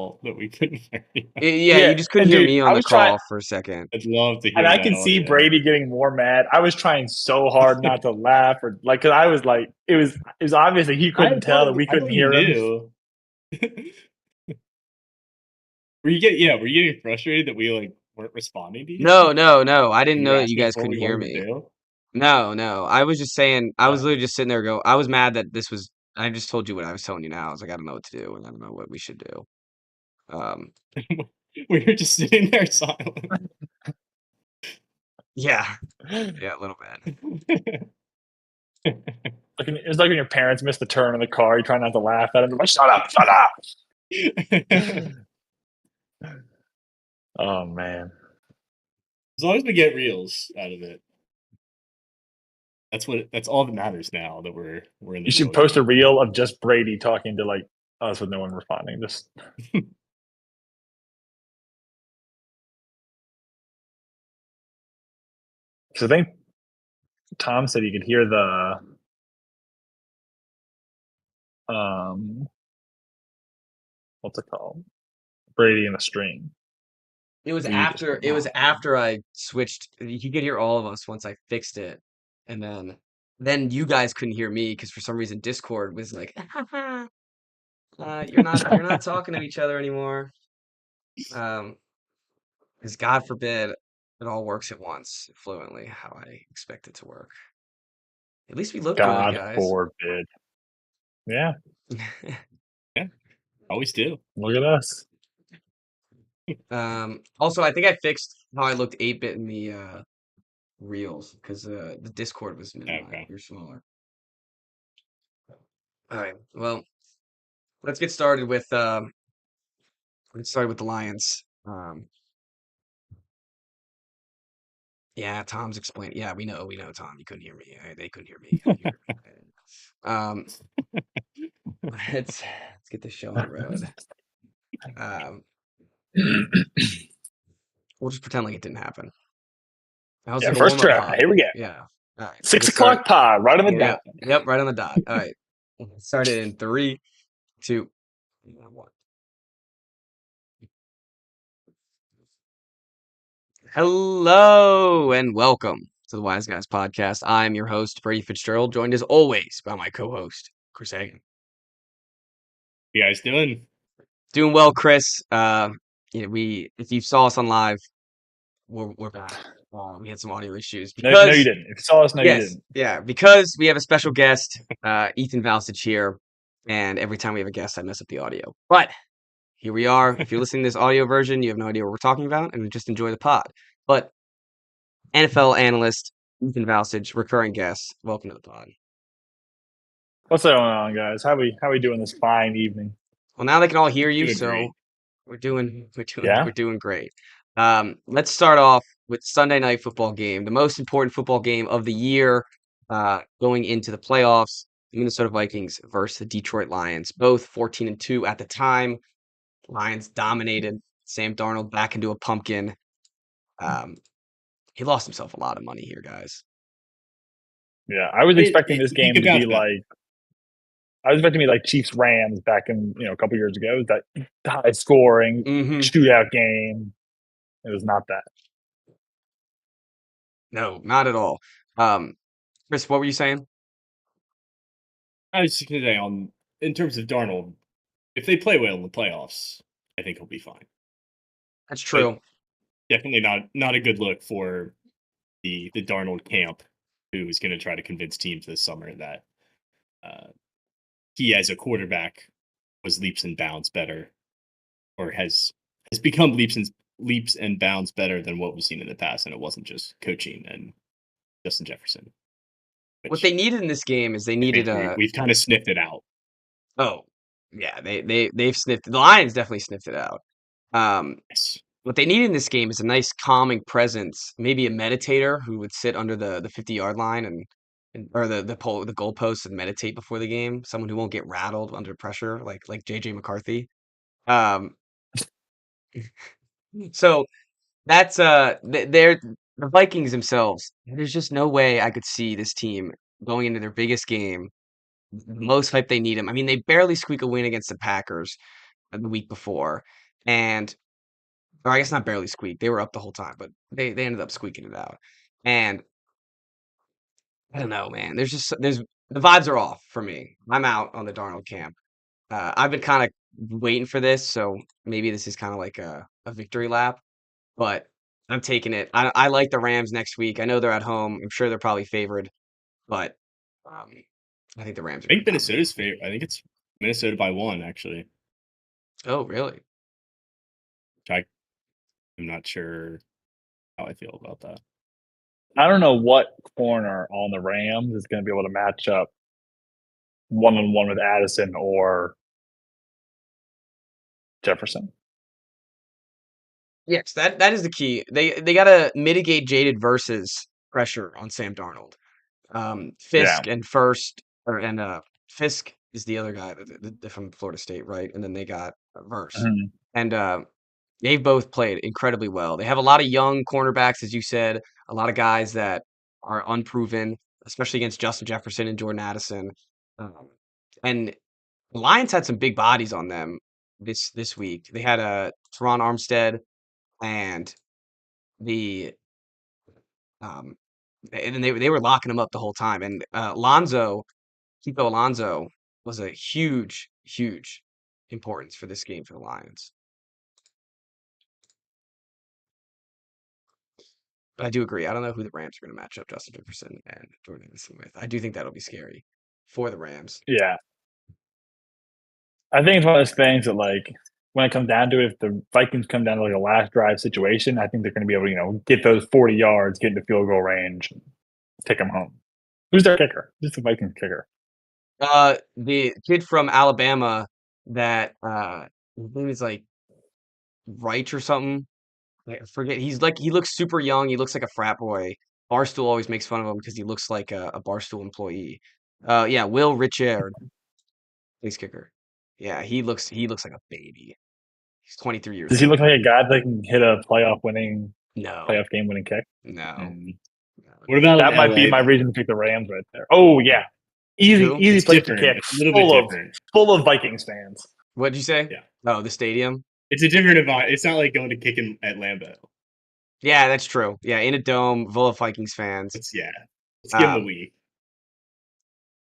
fault that we couldn't hear you. Yeah, Yeah, you just couldn't and hear dude, me I on the was trying, call for a second. I'd love to and hear I that can see audio. Brady getting more mad. I was trying so hard not to laugh or like, because I was like, it was obvious that he couldn't tell that we I couldn't thought you hear him. knew. Were you getting frustrated that we like weren't responding to you? No, no, no. I didn't You were know that you asking us guys what couldn't we hear wanted to me. do. No, no. I was just saying, I was Oh. literally just sitting there I was mad that this was, I just told you what I was telling you now. I was like, I don't know what to do, and I don't know what we should do. We were just sitting there silent. Yeah, yeah, a little bit. Like, it's like when your parents miss the turn in the car, you try not to laugh at them. They're like, shut up. Oh, man. As long as we get reels out of it, that's all that matters now that we're in the You should real post a game. reel of just Brady talking to like us with no one responding. Just because I think Tom said he could hear the what's it called? Brady in the stream. It was So you just after, couldn't. I switched. You could hear all of us once I fixed it, and then you guys couldn't hear me because for some reason Discord was like, you're not talking to each other anymore. Because God forbid it all works at once fluently how I expect it to work. At least we look good, God guys. forbid. Yeah, Yeah, always do. look at us. Also, I think I fixed how I looked 8-bit in the reels because the Discord was minimized. Okay. You're smaller. All right. Well, let's get started with the Lions. Yeah, Tom's explained. Yeah, we know, Tom. You couldn't hear me. They couldn't hear me. I hear let's get the show on the road. We'll just pretend like it didn't happen. Yeah, first try. Here we go. Yeah. All right. 6 o'clock pod, right on the dot. Yep, right on the dot. All right. Started in 3, 2, 1. Hello and welcome to the Wise Guys podcast. I'm your host, Brady Fitzgerald, joined as always by my co-host, Chris Hagan. You guys doing? Doing well, Chris. If you saw us on live, we're back. We had some audio issues because No, you didn't. If you saw us, no, you didn't. Yeah, because we have a special guest, Ethan Valsich here, and every time we have a guest, I mess up the audio. But here we are. If you're listening to this audio version, you have no idea what we're talking about, and just enjoy the pod. But NFL analyst Ethan Valsich, recurring guest, welcome to the pod. What's going on, guys? How we doing this fine evening? Well, now they can all hear you, Doing so great. we're doing great. Let's start off with Sunday night football game, the most important football game of the year, going into the playoffs. The Minnesota Vikings versus the Detroit Lions, both 14-2 at the time. Lions dominated. Sam Darnold back into a pumpkin. He lost himself a lot of money here, guys. Yeah, I was expecting this game to be like. I was expecting to be like Chiefs Rams back in a couple years ago. That high scoring shootout game. It was not that. No, not at all. Chris, what were you saying? I was just gonna say, in terms of Darnold, if they play well in the playoffs, I think he'll be fine. That's true. But definitely not a good look for the Darnold camp, who is going to try to convince teams this summer that he, as a quarterback, was leaps and bounds better, or has become leaps and bounds better than what we've seen in the past, and it wasn't just coaching and Justin Jefferson. What they needed in this game is we've kind of sniffed it out. Oh, yeah, they've sniffed. The Lions definitely sniffed it out. Yes. What they needed in this game is a nice calming presence, maybe a meditator who would sit under the 50-yard line or the goalposts and meditate before the game. Someone who won't get rattled under pressure, like JJ McCarthy. So that's they're the Vikings themselves. There's just no way I could see this team going into their biggest game, the most hype they need them. I mean, they barely squeak a win against the Packers. the week before, or I guess not barely squeaked. They were up the whole time, but they ended up squeaking it out. And I don't know, man. There's the vibes are off for me. I'm out on the Darnold camp. I've been kind of waiting for this, so maybe this is kind of like a victory lap, but I'm taking it. I like the Rams next week. I know they're at home. I'm sure they're probably favored, but I think the Rams are I think Minnesota's favored. I think it's Minnesota by 1, actually. Oh, really? I'm not sure how I feel about that. I don't know what corner on the Rams is going to be able to match up one-on-one with Addison or Jefferson. Yes, that is the key. They got to mitigate Jaded versus pressure on Sam Darnold. Fisk and First, Fisk is the other guy from Florida State, right? And then they got Verse, and they've both played incredibly well. They have a lot of young cornerbacks, as you said, a lot of guys that are unproven, especially against Justin Jefferson and Jordan Addison. And the Lions had some big bodies on them this week. They had Teron Armstead and the and they were locking him up the whole time. And Kiko Alonso was a huge importance for this game for the Lions. But I do agree. I don't know who the Rams are going to match up Justin Jefferson and Jordan Addison with. I do think that'll be scary for the Rams. Yeah. I think it's one of those things that, like, when it comes down to it, if the Vikings come down to like a last drive situation, I think they're going to be able to, get those 40 yards, get into field goal range, and take them home. Who's their kicker? Who's the Vikings kicker? The kid from Alabama that his name is like Reich or something. I forget. He looks super young. He looks like a frat boy. Barstool always makes fun of him because he looks like a Barstool employee. Yeah, Will Richard, place kicker. Yeah, he looks like a baby. He's 23 years old. Does he look like a guy that can hit a playoff game winning kick? No. What about that? Might be my reason to pick the Rams right there. Oh yeah, easy place to kick. A little bit different. Full of Vikings fans. What'd you say? Yeah. Oh, the stadium. It's a different environment. It's not like going to kick at Lambeau. Yeah, that's true. Yeah, in a dome, full of Vikings fans. Let's give them a week.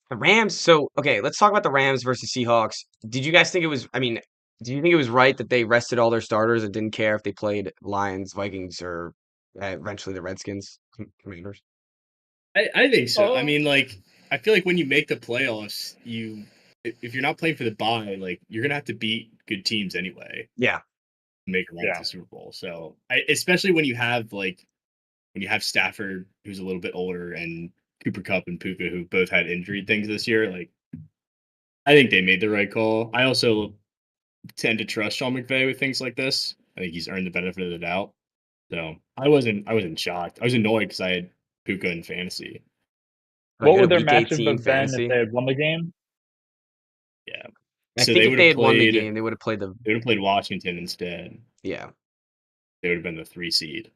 The Rams. So, okay, let's talk about the Rams versus Seahawks. Did you guys think it was? Do you think it was right that they rested all their starters and didn't care if they played Lions, Vikings, or eventually the Redskins, Commanders? I think so. I mean, I feel like when you make the playoffs, if you're not playing for the bye, you're gonna have to beat good teams anyway. Yeah. Make a run to the Super Bowl. So, especially when you have Stafford, who's a little bit older, and Cooper Kupp and Puka, who both had injury things this year, I think they made the right call. I also tend to trust Sean McVay with things like this. I think he's earned the benefit of the doubt. So I wasn't shocked. I was annoyed because I had Puka in fantasy. What would their matchup have been if they had won the game? Yeah. I think if they had won the game, they would have played Washington instead. Yeah. They would have been the 3 seed.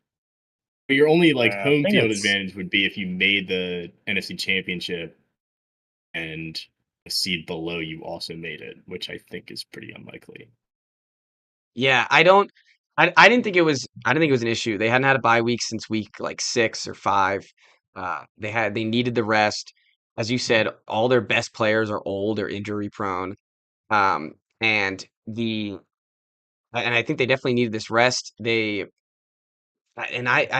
But your only home field advantage would be if you made the NFC Championship and a seed below you also made it, which I think is pretty unlikely. Yeah, I didn't think it was an issue. They hadn't had a bye week since week 6 or 5. They needed the rest. As you said, all their best players are old or injury prone. And I think they definitely needed this rest. I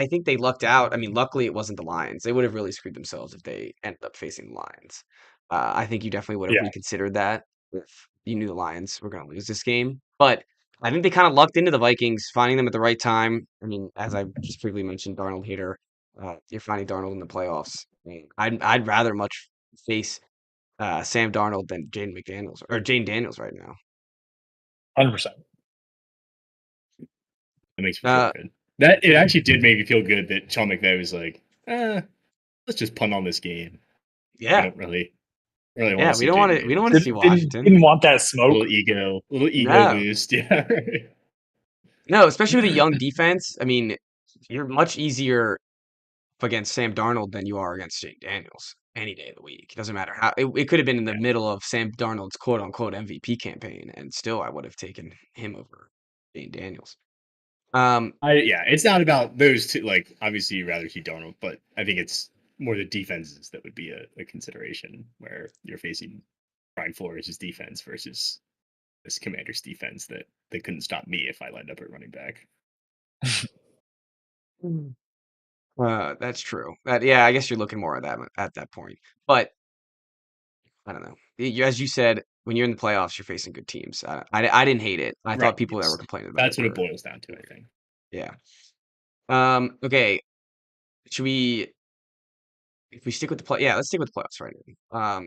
think they lucked out. I mean, luckily it wasn't the Lions. They would have really screwed themselves if they ended up facing the Lions. I think you definitely would have reconsidered that if you knew the Lions were going to lose this game. But I think they kind of lucked into the Vikings, finding them at the right time. I mean, as I just briefly mentioned, Darnold hater. You're finding Darnold in the playoffs. I mean, I'd rather much face Sam Darnold than Jane Daniels right now. 100%. That makes me feel good. It actually did make me feel good that Sean McVay was like, let's just punt on this game. Yeah. I don't really yeah, we don't want to see Washington. Didn't want that smoke. Little ego boost. Yeah. No, especially with a young defense. I mean, you're much easier against Sam Darnold than you are against Jane Daniels. any day of the week. It doesn't matter how. It could have been in the middle of Sam Darnold's quote unquote MVP campaign, and still I would have taken him over Dane Daniels. It's not about those two. Like, obviously, you'd rather see Darnold, but I think it's more the defenses that would be a consideration where you're facing Brian Flores' defense versus this Commanders defense that they couldn't stop me if I lined up at running back. That's true. I guess you're looking more at that point. But I don't know. As you said, when you're in the playoffs, you're facing good teams. I didn't hate it. I thought people that were complaining about that's what it boils down to, I think. Yeah. Okay. Should we? If we stick with the let's stick with the playoffs right now.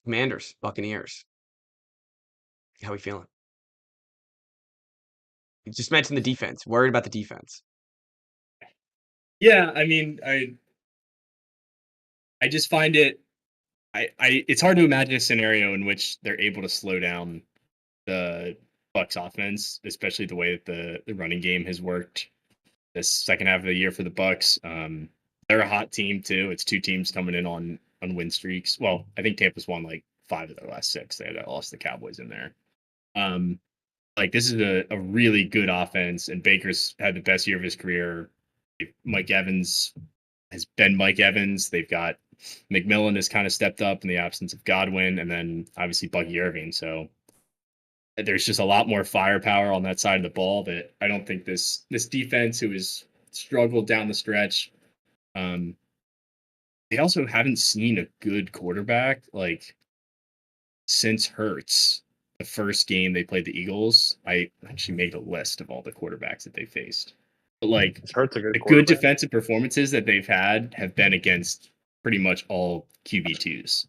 Commanders, Buccaneers. How we feeling? You just mentioned the defense. Worried about the defense. Yeah, I mean, I just find it. It's hard to imagine a scenario in which they're able to slow down the Bucs offense, especially the way that the running game has worked this second half of the year for the Bucs. They're a hot team too. It's two teams coming in on win streaks. Well, I think Tampa's won like 5 of their last 6. They had lost the Cowboys in there. Like, this is a really good offense, and Baker's had the best year of his career. Mike Evans has been Mike Evans. They've got McMillan has kind of stepped up in the absence of Godwin, and then obviously Bucky Irving. So there's just a lot more firepower on that side of the ball that I don't think this defense, who has struggled down the stretch, they also haven't seen a good quarterback like since Hurts. The first game they played the Eagles, I actually made a list of all the quarterbacks that they faced. But like, the good defensive performances that they've had have been against pretty much all QB2s.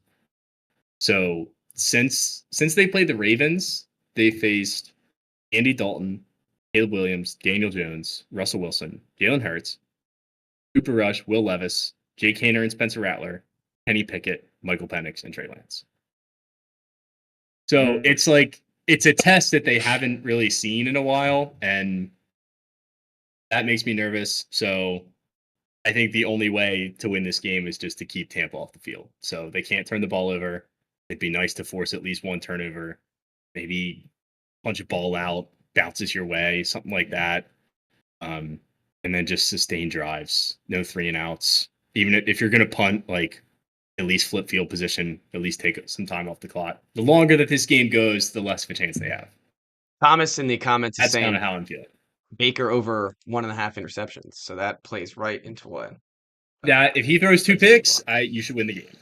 So since they played the Ravens, they faced Andy Dalton, Caleb Williams, Daniel Jones, Russell Wilson, Jalen Hurts, Cooper Rush, Will Levis, Jake Haener and Spencer Rattler, Kenny Pickett, Michael Penix, and Trey Lance. So it's like, it's a test that they haven't really seen in a while, and that makes me nervous. So I think the only way to win this game is just to keep Tampa off the field. So they can't turn the ball over. It'd be nice to force at least one turnover, maybe punch a ball out, bounces your way, something like that. And then just sustain drives, no 3 and outs. Even if you're going to punt, like, at least flip field position, at least take some time off the clock. The longer that this game goes, the less of a chance they have. Thomas in the comments is saying that's kind of how I'm feeling. Baker over 1.5 interceptions. So that plays right into what? Yeah, if he throws 2 picks, you should win the game.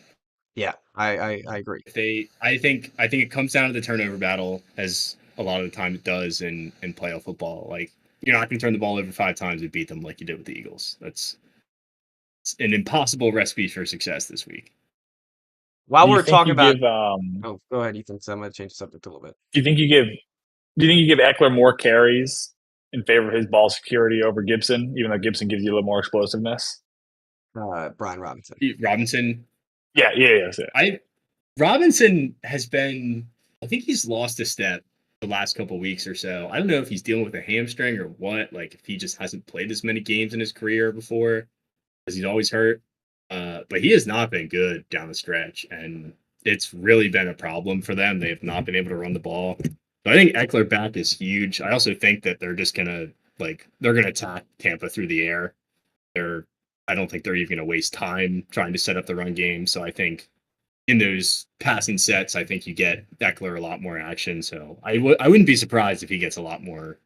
Yeah, I agree. I think it comes down to the turnover battle, as a lot of the time it does in playoff football. Like, you're not going to turn the ball over 5 times and beat them like you did with the Eagles. It's an impossible recipe for success this week. While we're talking about, go ahead, Ethan. So I'm going to change the subject a little bit. Do you think you give Eckler more carries in favor of his ball security over Gibson, even though Gibson gives you a little more explosiveness? Brian Robinson. Yeah. Robinson has been, I think he's lost a step the last couple of weeks or so. I don't know if he's dealing with a hamstring or what, like if he just hasn't played as many games in his career before, because he's always hurt. But he has not been good down the stretch, and it's really been a problem for them. They have not been able to run the ball. So I think Eckler back is huge. I also think that they're just gonna attack Tampa through the air. I don't think they're even gonna waste time trying to set up the run game. So I think in those passing sets, I think you get Eckler a lot more action. So I wouldn't be surprised if he gets a lot more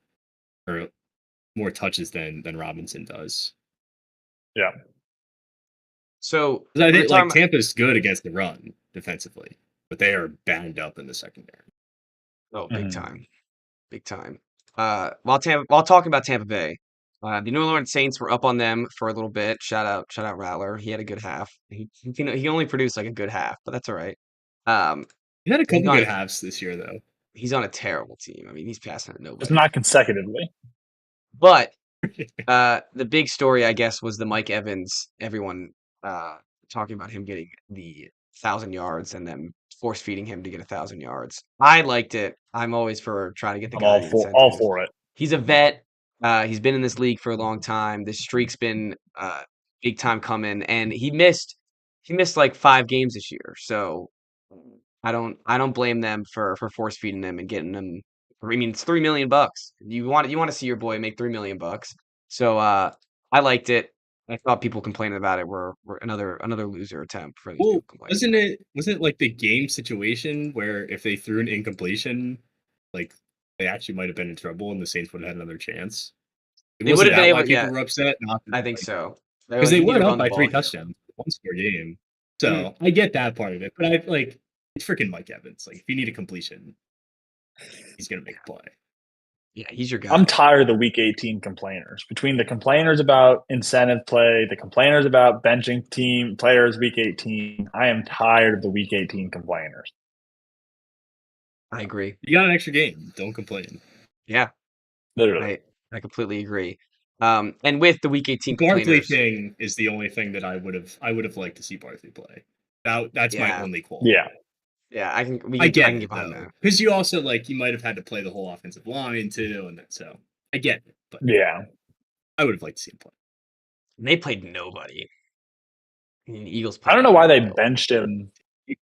or more touches than Robinson does. Yeah. So I think like Tampa's good against the run defensively, but they are banged up in the secondary. Oh, big time. While talking about Tampa Bay, the New Orleans Saints were up on them for a little bit. Shout out Rattler. He had a good half. He only produced like a good half, but that's all right. He had a couple good halves this year, though. He's on a terrible team. I mean, he's passing to nobody. It's not consecutively. But the big story, I guess, was the Mike Evans. Everyone talking about him getting the 1,000 yards and then force feeding him to get 1,000 yards. I liked it. I'm always for trying to get the guy. All for it. He's a vet. He's been in this league for a long time. This streak's been big time coming, and he missed he missed like 5 games this year, so I don't blame them for force feeding him and getting him. I mean, it's $3 million. You want to see your boy make $3 million. So I liked it. I thought people complaining about it were another loser attempt for these people complaining. Wasn't it like the game situation where if they threw an incompletion, like they actually might have been in trouble and the Saints would have had another chance? They would have been able. People were upset. I think so because they went up by 3 touchdowns, 1-score game. So I get that part of it, but I like it's freaking Mike Evans. Like if you need a completion, he's gonna make a play. Yeah, he's your guy. I'm tired of the Week 18 complainers. Between the complainers about incentive play, the complainers about benching team players Week 18, I am tired of the Week 18 complainers. I agree. You got an extra game. Don't complain. Yeah, literally. I completely agree. And with the Week 18 Barkley thing is the only thing that I would have liked to see Barkley play. That's my only quality. Yeah, I can get behind that. Because you also you might have had to play the whole offensive line too, and so I get it. But I would have liked to see him play. They played nobody. I mean, the Eagles. I don't know why they benched him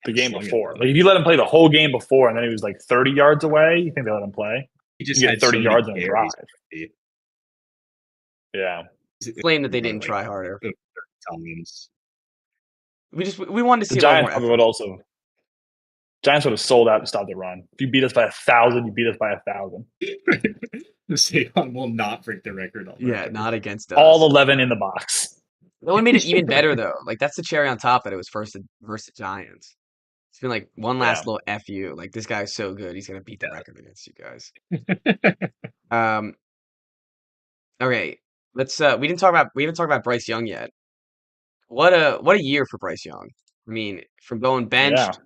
the game before. Like if you let him play the whole game before, and then he was like 30 yards away, you think they let him play? He just had 30 yards in a drive. Yeah. Claim that they didn't try harder. We wanted to see the Giants probably Giants would have sold out to stop the run. If you beat us by 1,000, you beat us by 1,000. Saquon will not break the record. Not against us. All 11 in the box. That one made it even better though. Like that's the cherry on top that it was versus Giants. It's been like one last little FU. Like this guy's so good, he's gonna beat the record against you guys. Okay, let's. We haven't talked about Bryce Young yet. What a year for Bryce Young. I mean, from going benched,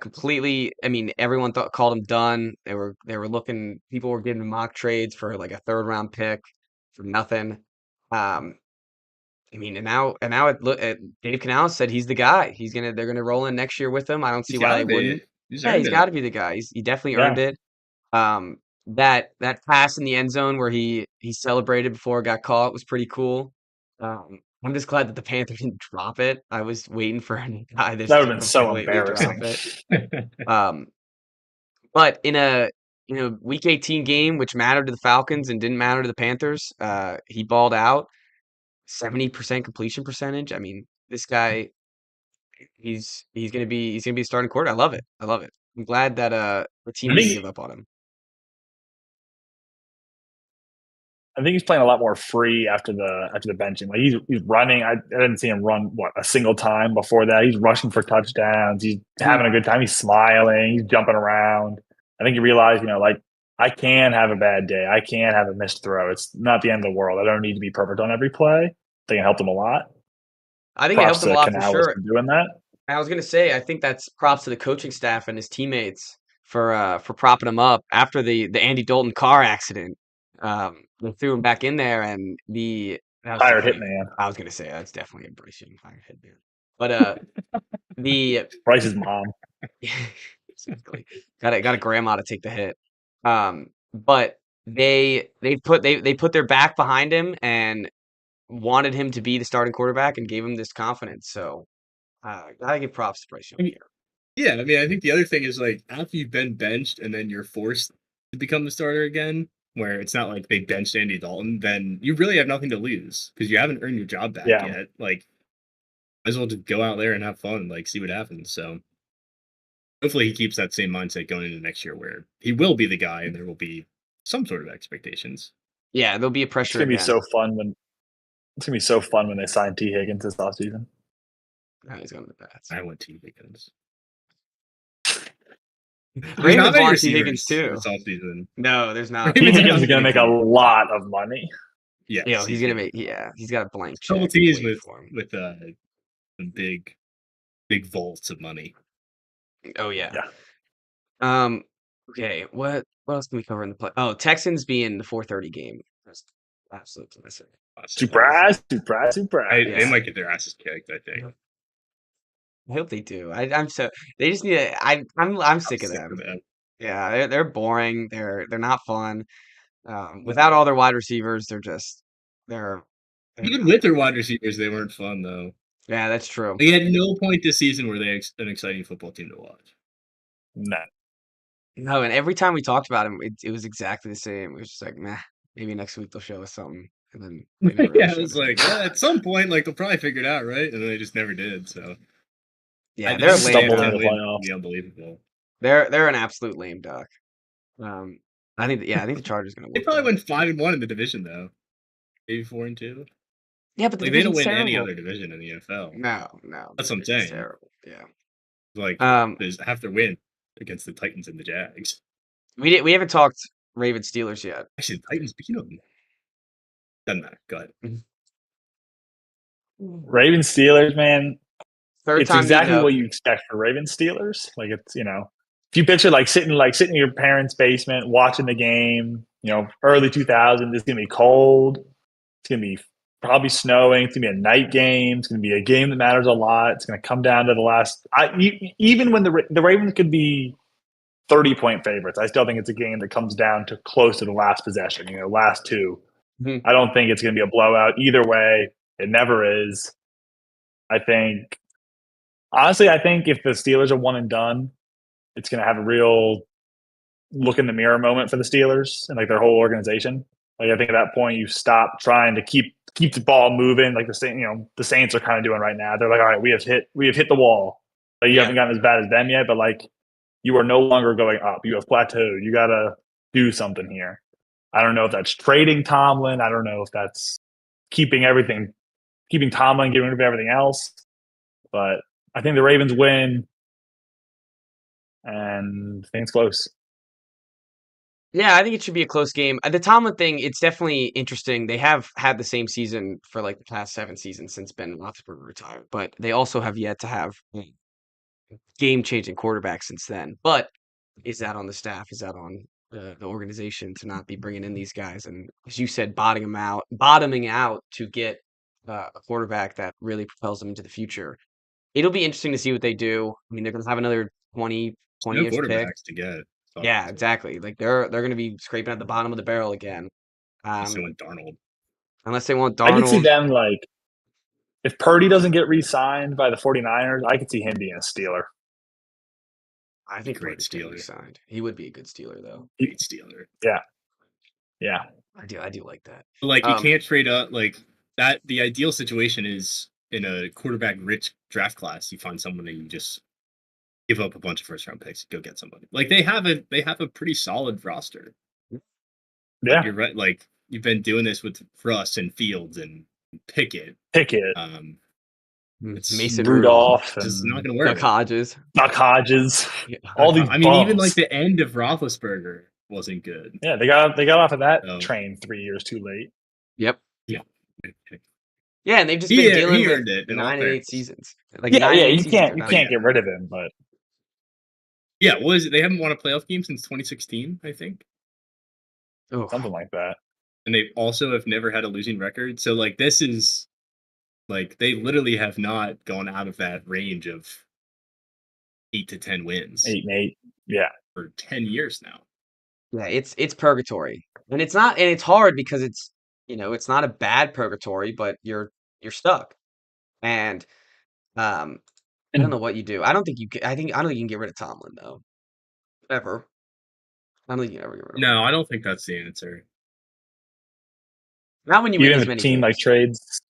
completely. I mean, everyone called him done. They were looking. People were giving mock trades for like a 3rd round pick for nothing. I mean, and now Dave Canales said he's the guy. They're gonna roll in next year with him. I don't see why they wouldn't. He's got to be the guy. He definitely earned it. That pass in the end zone where he celebrated before it got caught was pretty cool. I'm just glad that the Panthers didn't drop it. I was waiting for a guy that would have been so embarrassing. But in a Week 18 game, which mattered to the Falcons and didn't matter to the Panthers, he balled out. 70% completion percentage. I mean, this guy, he's gonna be a starting quarterback. I love it. I'm glad that the team didn't give up on him. I think he's playing a lot more free after the benching. Like he's running. I didn't see him run a single time before that. He's rushing for touchdowns. He's having a good time. He's smiling. He's jumping around. I think he realized, I can have a bad day. I can have a missed throw. It's not the end of the world. I don't need to be perfect on every play. I think it helped him a lot. I think it helped him a lot for sure. Doing that. I was gonna say, I think that's props to the coaching staff and his teammates for propping him up after the Andy Dalton car accident. They threw him back in there, and the hired hitman. I was gonna say that's definitely a Bryce Young hired hitman. But the Bryce's mom. Exactly. Got a grandma to take the hit. But they put their back behind him and wanted him to be the starting quarterback and gave him this confidence. So gotta give props to Bryce Young here. Yeah, I mean, I think the other thing is after you've been benched and then you're forced to become the starter again, where it's not like they benched Andy Dalton, then you really have nothing to lose because you haven't earned your job back yet. Might as well just go out there and have fun, see what happens. So hopefully he keeps that same mindset going into next year where he will be the guy and there will be some sort of expectations. Yeah, there'll be a pressure. It's gonna be so fun when they sign T. Higgins this offseason. He's going to the Pats. I want T. Higgins. Ravens want T. Higgins too. This offseason. No, there's not. T. Higgins is going to make a lot of money. Yeah, he's going to make. Yeah, he's got a blank check. Couple T's with some big vaults of money. Oh yeah. Okay, what else can we cover in the play? Oh, Texans being the 4:30 game. That's absolute classic. Surprise! They might get their asses kicked, I think. I hope they do. I'm so they just need to. I'm sick of them. Yeah, they're boring. They're not fun. Without all their wide receivers, they're even with their wide receivers, they weren't fun though. Yeah, that's true. They had no point this season where they an exciting football team to watch. No, and every time we talked about him, it was exactly the same. It was just like, meh, maybe next week they'll show us something. And then they never really it was like, at some point, like they'll probably figure it out, right? And then they just never did. So yeah, they're lame. Into the playoffs. Unbelievable. They're an absolute lame duck. I think the Chargers are gonna. They probably went 5-1 in the division though, maybe 4-2. Yeah, but the they don't win terrible. any other division in the NFL. No, that's what I'm saying. Terrible. Yeah, like there's half their win against the Titans and the Jags. We haven't talked Ravens Steelers yet. Actually, the Titans beat them. Doesn't matter. Go ahead. Ravens Steelers, man. It's exactly what you expect for Ravens Steelers. Like it's if you picture like sitting in your parents' basement watching the game, early 2000s, it's gonna be cold. It's gonna be probably snowing. It's gonna be a night game. It's gonna be a game that matters a lot. It's gonna come down to the last. Even when the Ravens could be 30-point favorites, I still think it's a game that comes down to close to the last possession. Last two. Mm-hmm. I don't think it's gonna be a blowout either way. It never is. Honestly, I think if the Steelers are one and done, it's going to have a real look in the mirror moment for the Steelers and like their whole organization. Like I think at that point you stop trying to keep the ball moving, like the Saints are kind of doing right now. They're like, all right, we have hit the wall. Like you haven't gotten as bad as them yet, but like you are no longer going up. You have plateaued. You got to do something here. I don't know if that's trading Tomlin. I don't know if that's keeping Tomlin, getting rid of everything else. But I think the Ravens win, and things close. Yeah, I think it should be a close game. The Tomlin thing, it's definitely interesting. They have had the same season for like the past 7 seasons since Ben Roethlisberger retired, but they also have yet to have game-changing quarterback since then. But is that on the staff? Is that on the organization to not be bringing in these guys? And as you said, bottoming out to get a quarterback that really propels them into the future. It'll be interesting to see what they do. I mean, they're going to have another 20-ish pick to get. Yeah, exactly. Like they're going to be scraping at the bottom of the barrel again. Unless they want Darnold. I can see them like if Purdy doesn't get re-signed by the 49ers, I could see him being a Steeler. I think great Steeler signed. He would be a good Steeler though. Great Steeler. Yeah. I do like that. But like you can't trade up like that. The ideal situation is in a quarterback rich draft class, you find someone that you just give up a bunch of first round picks, go get somebody. Like they have a pretty solid roster. Yeah, like, you're right. Like you've been doing this with Russ and Fields and Pickett. It's Mason Rudolph. It's just not going to work. Duck Hodges. Yeah. All these. I mean, even like the end of Roethlisberger wasn't good. Yeah, they got off of that train 3 years too late. Yep. Yeah. Yeah, and they've just been dealing with it 9 and 8 seasons. Like you can't get rid of him, but yeah, what is it? They haven't won a playoff game since 2016, I think. Oh, something like that. And they also have never had a losing record. So like this is like they literally have not gone out of that range of 8 to 10 wins. 8 and 8, yeah, for 10 years now. Yeah, it's purgatory, and it's hard because it's it's not a bad purgatory, but you're stuck, and I don't know what you do. I don't think you can get rid of Tomlin though, ever. I don't think you can ever get rid of him. No, I don't think that's the answer. Not when you win as many team games. Like trades.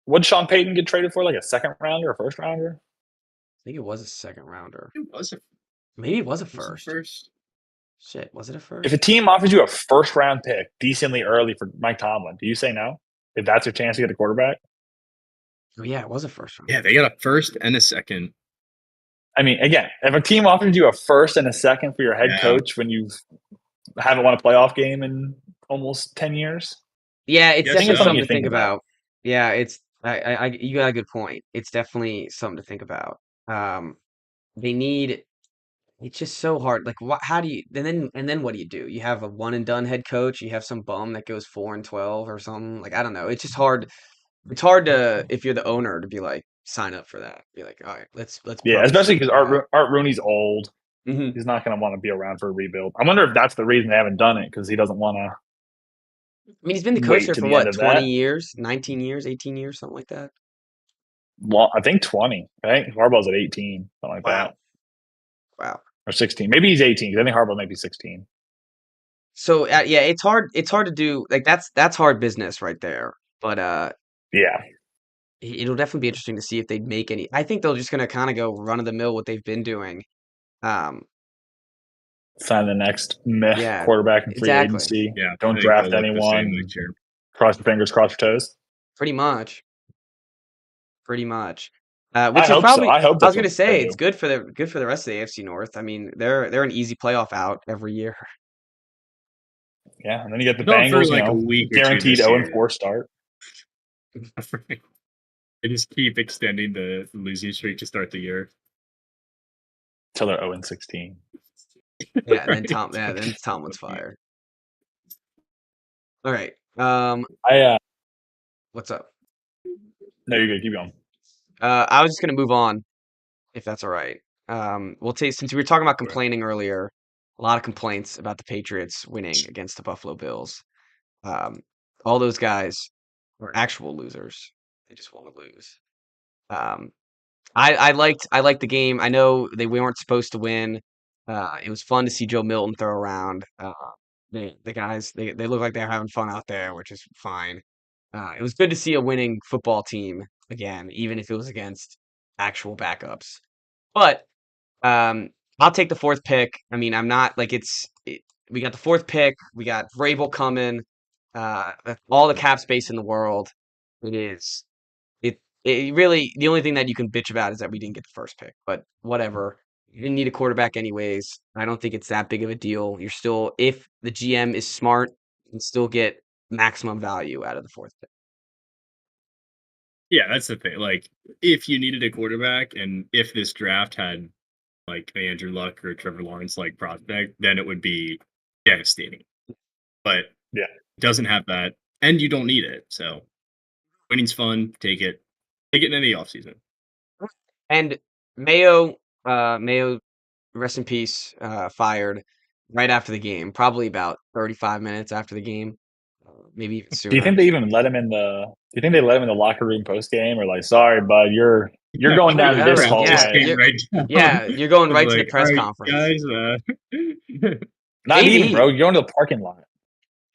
What did Sean Payton get traded for? Like a second rounder or first rounder? I think it was a second rounder. Maybe it was a first. Shit, was it a first? If a team offers you a first round pick decently early for Mike Tomlin, do you say no? If that's your chance to get a quarterback? Oh yeah, it was a first round. Yeah, they got a first and a second. I mean, again, if a team offers you a first and a second for your head coach when you haven't won a playoff game in almost 10 years? Yeah, it's definitely something to think about. Yeah, it's you got a good point. It's definitely something to think about. They need. It's just so hard. Like, how do you? And then what do you do? You have a one and done head coach. You have some bum that goes 4-12 or something. Like, I don't know. It's just hard. It's hard to if you're the owner to be like sign up for that. Be like, all right, let's. Yeah, especially because Art Rooney's old. Mm-hmm. He's not going to want to be around for a rebuild. I wonder if that's the reason they haven't done it because he doesn't want to. I mean, he's been the coach there for what, 20 years, 19 years, 18 years, something like that. I think 20. I think Harbaugh's at 18, something like that. Wow. Or 16. Maybe he's 18. I think Harbaugh might be 16. So yeah, it's hard. It's hard to do. Like that's hard business right there. But yeah, it'll definitely be interesting to see if they'd make any. I think they're just gonna kind of go run of the mill what they've been doing. Sign the next quarterback in free agency. Yeah, don't draft anyone. Cross your fingers, cross your toes. Pretty much. Which I is hope probably. So. I was gonna say it's good for the rest of the AFC North. I mean, they're an easy playoff out every year. Yeah, and then you get the Bengals, like a week guaranteed 0-4 start. They just keep extending the losing streak to start the year until they're 0-16. Yeah, then Tomlin's fired. All right. What's up? No, you're good. Keep going. I was just gonna move on, if that's all right. We'll take since we were talking about complaining earlier. A lot of complaints about the Patriots winning against the Buffalo Bills. All those guys are actual losers. They just want to lose. I liked the game. I know we weren't supposed to win. It was fun to see Joe Milton throw around. The guys they look like they're having fun out there, which is fine. It was good to see a winning football team again, even if it was against actual backups. But I'll take the fourth pick. I mean, I'm not like we got the fourth pick. We got Vrabel coming. All the cap space in the world. It really the only thing that you can bitch about is that we didn't get the first pick. But whatever. You didn't need a quarterback anyways. I don't think it's that big of a deal. You're still, if the GM is smart, you can still get maximum value out of the fourth pick. Yeah, that's the thing. Like, if you needed a quarterback, and if this draft had like Andrew Luck or Trevor Lawrence like prospect, then it would be devastating. But yeah, it doesn't have that, and you don't need it. So winning's fun. Take it in the offseason. And Mayo, rest in peace, fired right after the game, probably about 35 minutes after the game, maybe even sooner. Do you think they even let him in the? Do you think they let him in the locker room post game, or like, sorry, bud, you're going down to this hallway? Yeah, you're going right to the press conference, guys. Not even, bro. You're going to the parking lot.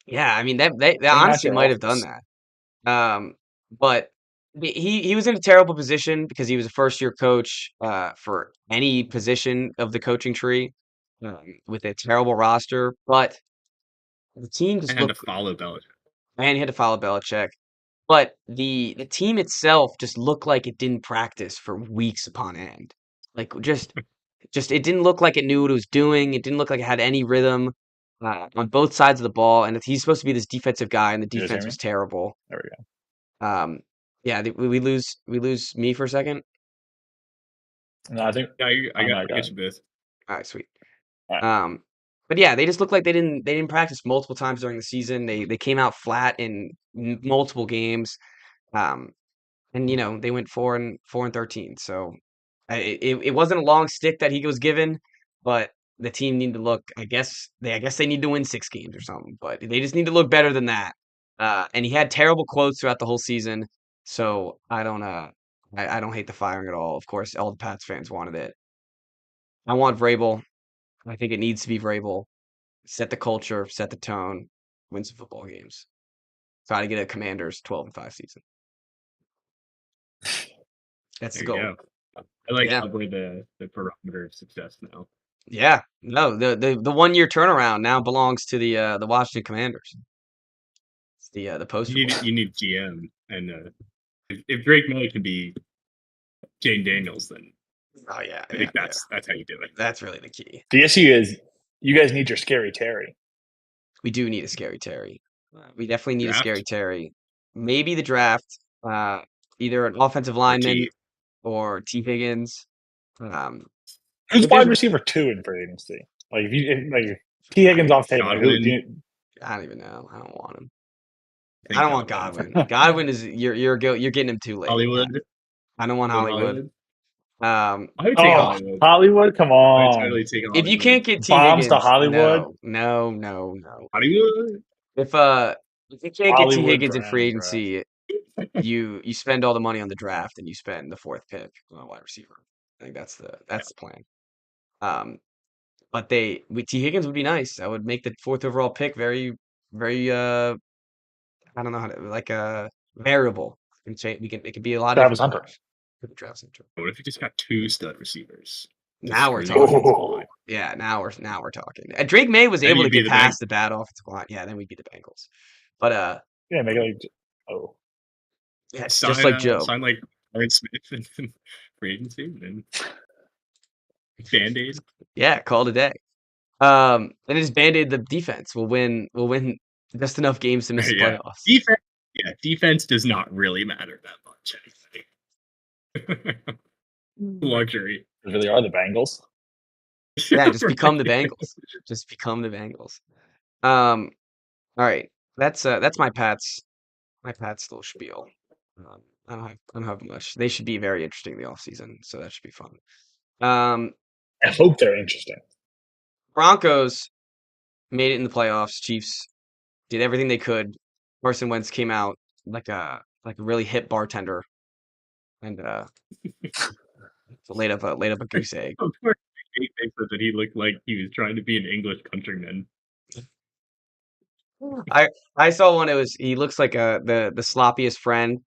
Yeah, I mean they honestly might have done that. But he was in a terrible position because he was a first-year coach for any position of the coaching tree with a terrible roster. But the team just had to follow Belichick. And he had to follow Belichick. But the team itself just looked like it didn't practice for weeks upon end. Like just it didn't look like it knew what it was doing. It didn't look like it had any rhythm on both sides of the ball. And he's supposed to be this defensive guy, and the defense was terrible. There we go. Yeah, we lose me for a second. No, I think I got you both. All right, sweet. All right. But yeah, they just look like they didn't practice multiple times during the season. They came out flat in multiple games, and they went 4-13. So it wasn't a long stick that he was given, but the team needed to look. I guess they need to win 6 games or something, but they just need to look better than that. And he had terrible quotes throughout the whole season. So I don't hate the firing at all. Of course, all the Pats fans wanted it. I want Vrabel. I think it needs to be Vrabel. Set the culture, set the tone, win some football games. Try to get a Commanders 12-5 season. That's the goal. I like probably the parameter of success now. Yeah, no, the 1 year turnaround now belongs to the Washington Commanders. It's the poster. You need GM, and if Drake May can be Jane Daniels, then I think that's how you do it. That's really the key. The issue is you guys need your Scary Terry. We do need a Scary Terry. We definitely need a Scary Terry. Maybe the draft, either an offensive lineman or T. Higgins. Who's wide receiver 2 in free agency? Like if T. Higgins off table, I don't even know. I don't want him. I don't want Godwin. Godwin is you're getting him too late. Hollywood. I don't want Hollywood. Hollywood, come on. Totally if you can't get T. Bombs Higgins, to Hollywood, no. Hollywood. If you can't get T. Higgins in free agency, you spend all the money on the draft and you spend the 4th pick on a wide receiver. I think that's the plan. But with T Higgins would be nice. I would make the 4th overall pick very, very I don't know how to like variable. It could be a lot of Travis different Hunter. colors. Travis Hunter. What if you just got 2 stud receivers? Now we're talking. Yeah, now we're talking. And Drake May was able to get past the bad offensive line. Yeah, then we'd be the Bengals. But yeah, make it yeah, just like Joe. Sign like Aaron Smith in free agency and Band-Aid. Yeah, call it a day. And just Band-Aid the defense. We'll win just enough games to miss the playoffs. Defense does not really matter that much. Luxury. They really are the Bengals. Yeah, just become the Bengals. Just become the Bengals. All right. That's my Pats little spiel. I don't have much. They should be very interesting the offseason, so that should be fun. I hope they're interesting. Broncos made it in the playoffs. Chiefs did everything they could. Carson Wentz came out like a really hip bartender, and laid up a goose egg. They said that he looked like he was trying to be an English countryman. I saw one. He looks like the sloppiest friend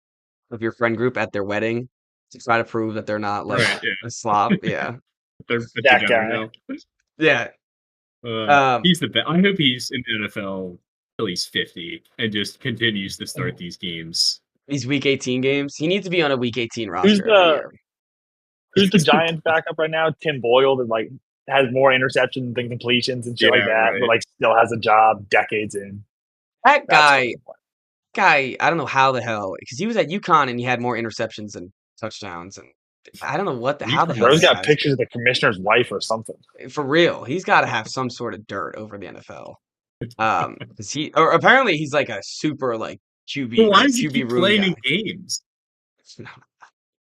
of your friend group at their wedding to try to prove that they're not like a slop. Yeah, they're that guy. Now. Yeah, he's the best. I hope he's in the NFL till he's 50 and just continues to start these games. These Week 18 games. He needs to be on a Week 18 roster. Who's the Giants backup right now? Tim Boyle, that like has more interceptions than completions and shit like that, but like still has a job decades in. That guy, I don't know how the hell, because he was at UConn and he had more interceptions than touchdowns, and I don't know how the hell. Bro's got pictures of the commissioner's wife or something. For real, he's got to have some sort of dirt over the NFL. Because apparently he's like a super like QB. Well, why does he keep playing in games?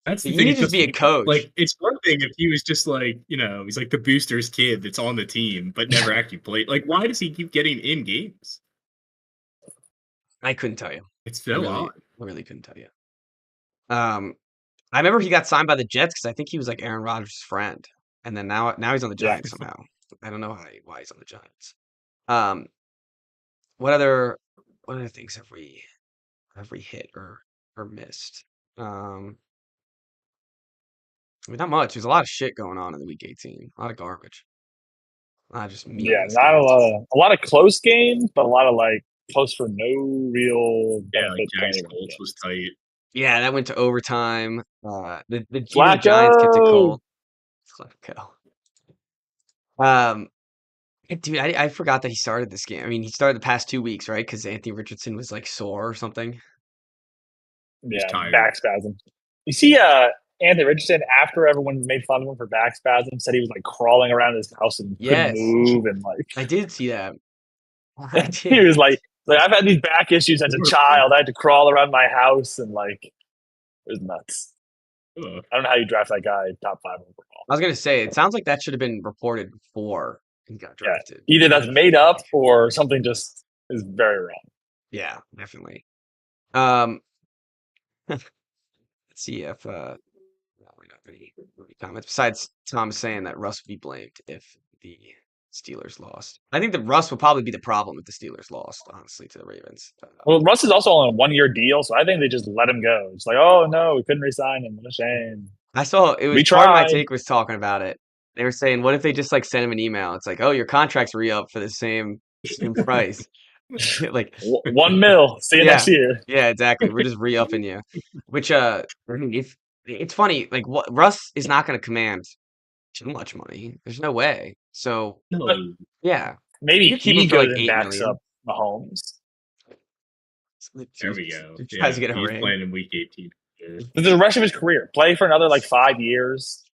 That's the thing. You need to just be a coach. Like, it's one thing if he was just like, he's like the booster's kid that's on the team but never actually played. Like, why does he keep getting in games? I couldn't tell you. It's so odd. I really couldn't tell you. I remember he got signed by the Jets because I think he was like Aaron Rodgers' friend, and then now he's on the Giants somehow. I don't know why he's on the Giants. What other things have we hit or missed? I mean, not much. There's a lot of shit going on in the Week 18. A lot of garbage. Not a lot of close games, but a lot of like close for no real. Like Giants Colts was tight. Yeah, that went to overtime. The Giants kept it cold. Flacco. Dude, I forgot that he started this game. I mean, he started the past 2 weeks, right? Because Anthony Richardson was like sore or something. Yeah, back spasm. You see, Anthony Richardson, after everyone made fun of him for back spasm, said he was like crawling around his house and couldn't move, and like I did see that. He was like I've had these back issues as a child. I had to crawl around my house, and like it was nuts. I don't know how you draft that guy top 5 overall. I was gonna say it sounds like that should have been reported before he got drafted. Yeah. Either that's made up or something just is very wrong. Yeah, definitely. Let's see if we don't have any comments besides Tom saying that Russ would be blamed if the Steelers lost. I think that Russ would probably be the problem if the Steelers lost, honestly, to the Ravens. Well, Russ is also on a 1-year deal, so I think they just let him go. It's like, oh no, we couldn't re-sign him. What a shame. I saw it was part of my take was talking about it. They were saying, what if they just like send him an email? It's like, oh, your contract's re-up for the same price. Like $1 million. See you next year. Yeah, exactly. We're just re-upping you. Which I mean, if it's funny, like Russ is not going to command too much money. There's no way. So yeah, maybe he goes and backs up Mahomes. There we go. Tries to get a he's ring. Playing in Week 18. For the rest of his career, play for another like 5 years.